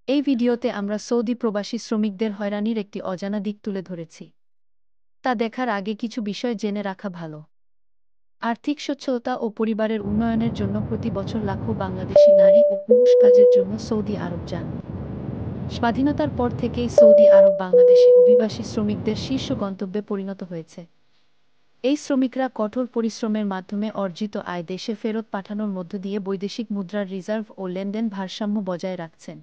এই ভিডিওতে আমরা সৌদি প্রবাসী শ্রমিকদের হয়রানির একটি অজানা দিক তুলে ধরেছি। তা দেখার আগে কিছু বিষয় জেনে রাখা ভালো। আর্থিক সচ্ছলতা ও পরিবারের উন্নয়নের জন্য প্রতি বছর লাখো বাংলাদেশি নারী ও পুরুষ কাজের জন্য সৌদি আরব যান। স্বাধীনতার পর থেকেই সৌদি আরব বাংলাদেশি অভিবাসী শ্রমিকদের শীর্ষ গন্তব্যে পরিণত হয়েছে। এই শ্রমিকরা কঠোর পরিশ্রমের মাধ্যমে অর্জিত আয় দেশে ফেরত পাঠানোর মধ্য দিয়ে বৈদেশিক মুদ্রার রিজার্ভ ও লেনদেন ভারসাম্য বজায় রাখছেন।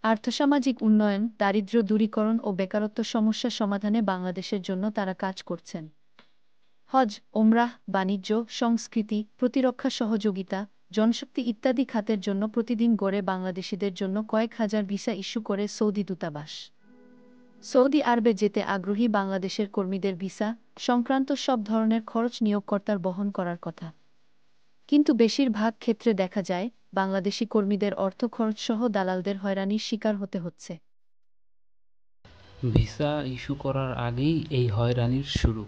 আর্থসামাজিক উন্নয়ন, দারিদ্র্য দূরীকরণ ও বেকারত্ব সমস্যা সমাধানে বাংলাদেশের জন্য তারা কাজ করছেন। হজ, ওমরাহ, বাণিজ্য, সংস্কৃতি, প্রতিরক্ষা সহযোগিতা, জনশক্তি ইত্যাদি খাতের জন্য প্রতিদিন গড়ে বাংলাদেশিদের জন্য কয়েক হাজার ভিসা ইস্যু করে সৌদি দূতাবাস। সৌদি আরবে যেতে আগ্রহী বাংলাদেশের কর্মীদের ভিসা সংক্রান্ত সব ধরনের খরচ নিয়োগকর্তার বহন করার কথা। কিন্তু বেশিরভাগ ক্ষেত্রে দেখা যায়, বাংলাদেশি কর্মীদের অর্থ খরচসহ দালালদের হয়রানির শিকার হতে হচ্ছে। ভিসা ইস্যু করার আগেই এই হয়রানির শুরু।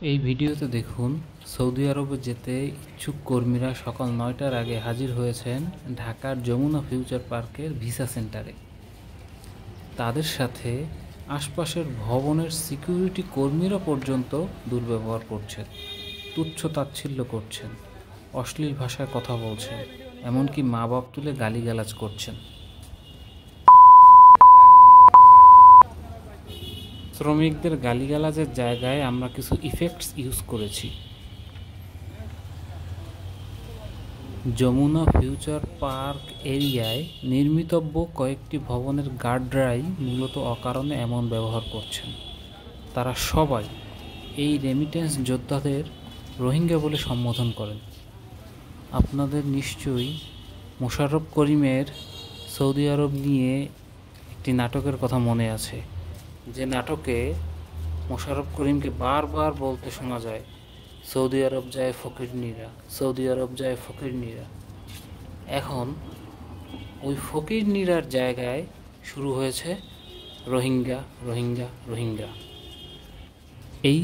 এই ভিডিওতে দেখুন, সৌদি আরবে যেতে ইচ্ছুক কর্মীরা সকাল ৯টার আগে হাজির হয়েছেন ঢাকার যমুনা ফিউচার পার্কের ভিসা সেন্টারে। তাদের সাথে আশপাশের ভবনের সিকিউরিটি কর্মীরা পর্যন্ত দুর্ব্যবহার করছেন, তুচ্ছ তাচ্ছিল্য করছেন, অশ্লীল ভাষায় কথা বলছেন, এমনকি মা বাপ তুলে গালিগালাজ করছেন। শ্রমিকদের গালিগালাজের জায়গায় আমরা কিছু ইফেক্টস ইউজ করেছি। যমুনা ফিউচার পার্ক এরিয়ায় নির্মিতব্য কয়েকটি ভবনের গার্ডরাই মূলত অকারণে এমন ব্যবহার করছেন। তারা সবাই এই রেমিটেন্স যোদ্ধাদের রোহিঙ্গা বলে সম্বোধন করেন। আপনাদের নিশ্চয়ই মোশাররফ করিমের সৌদি আরব নিয়ে একটি নাটকের কথা মনে আছে, যে নাটকে মোশাররফ করিমকে বারবার বলতে শোনা যায়, সৌদি আরব যায় ফকিরনীরা, সৌদি আরব যায় ফকিরনীরা। এখন ওই ফকিরনীরার জায়গায় শুরু হয়েছে রোহিঙ্গা, রোহিঙ্গা, রোহিঙ্গা। এই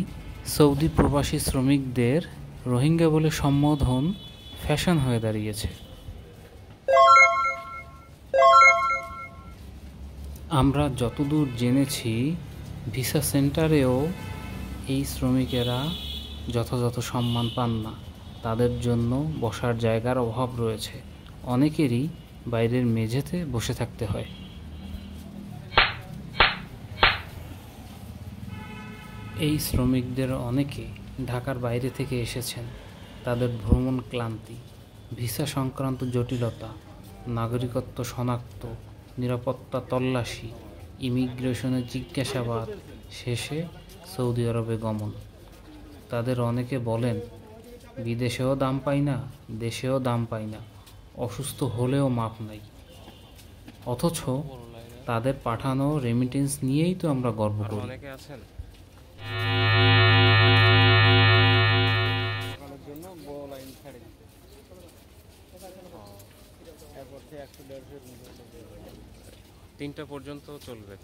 সৌদি প্রবাসী শ্রমিকদের রোহিঙ্গা বলে সম্বোধন ফ্যাশন হয়ে দাঁড়িয়েছে। আমরা যতদূর জেনেছি, ভিসা সেন্টারেও এই শ্রমিকেরা যথাযথ সম্মান পান না। তাদের জন্য বসার জায়গার অভাব রয়েছে। অনেকেরই বাইরের মেঝেতে বসে থাকতে হয়। এই শ্রমিকদের অনেকে ঢাকার বাইরে থেকে এসেছেন। তাদের ভ্রমণ ক্লান্তি, ভিসা সংক্রান্ত জটিলতা, নাগরিকত্ব শনাক্ত, নিরাপত্তা তল্লাশি, ইমিগ্রেশনের জিজ্ঞাসাবাদ, শেষে সৌদি আরবে গমন। তাদের অনেকে বলেন, বিদেশেও দাম পাই না, দেশেও দাম পাই না, অসুস্থ হলেও মাপ নাই। অথচ তাদের পাঠানো রেমিটেন্স নিয়েই তো আমরা গর্ব করি। তিনটা পর্যন্ত চলবে।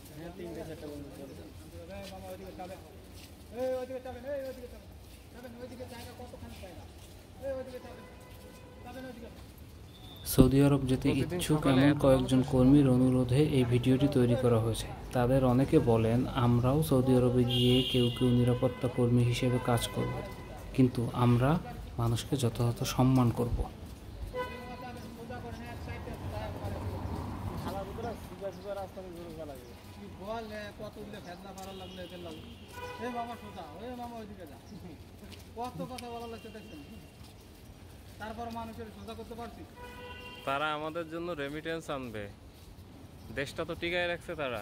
সৌদি আরব যেতে ইচ্ছুক এমন কয়েকজন কর্মীর অনুরোধে এই ভিডিওটি তৈরি করা হয়েছে। তাদের অনেকে বলেন, আমরাও সৌদি আরবে গিয়ে কেউ কেউ নিরাপত্তা কর্মী হিসেবে কাজ করব, কিন্তু আমরা মানুষকে যথাযথ সম্মান করব। তারা আমাদের জন্য রেমিটেন্স আনবে, দেশটা তো টিকায় রাখছে। তারা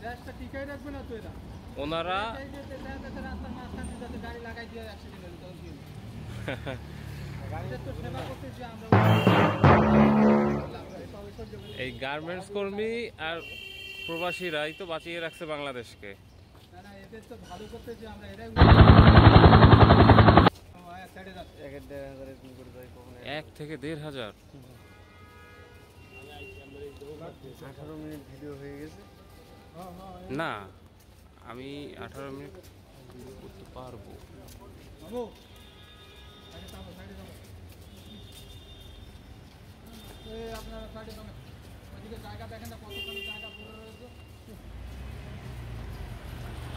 দেশটা টিকায় রাখবে না তো, এরা ওনারা এই গার্মেন্টস কর্মী আর প্রবাসীরাই তো বাঁচিয়ে রাখছে বাংলাদেশকে। এক থেকে ১,৫০০। 18 মিনিট ভিডিও হয়ে গেছে না, আমি 18 মিনিট ভিডিও করতে পারবো।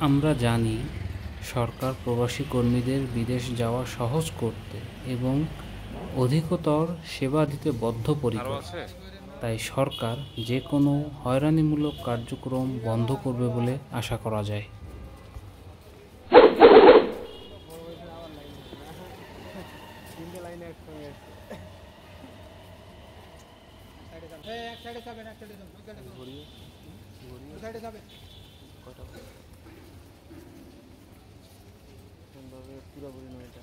আমরা জানি সরকার প্রবাসী কর্মীদের বিদেশ যাওয়া সহজ করতে এবং অধিকতর সেবা দিতে আরো বদ্ধপরিকর। আছে? তাই সরকার যে কোনো হয়রানিমূলক কার্যক্রম বন্ধ করবে বলে আশা করা যায়। তিনটে লাইনে একসঙ্গে আছে। ঘুরিয়ে কটা সুন্দরভাবে পুরোপুরি নয় এটা।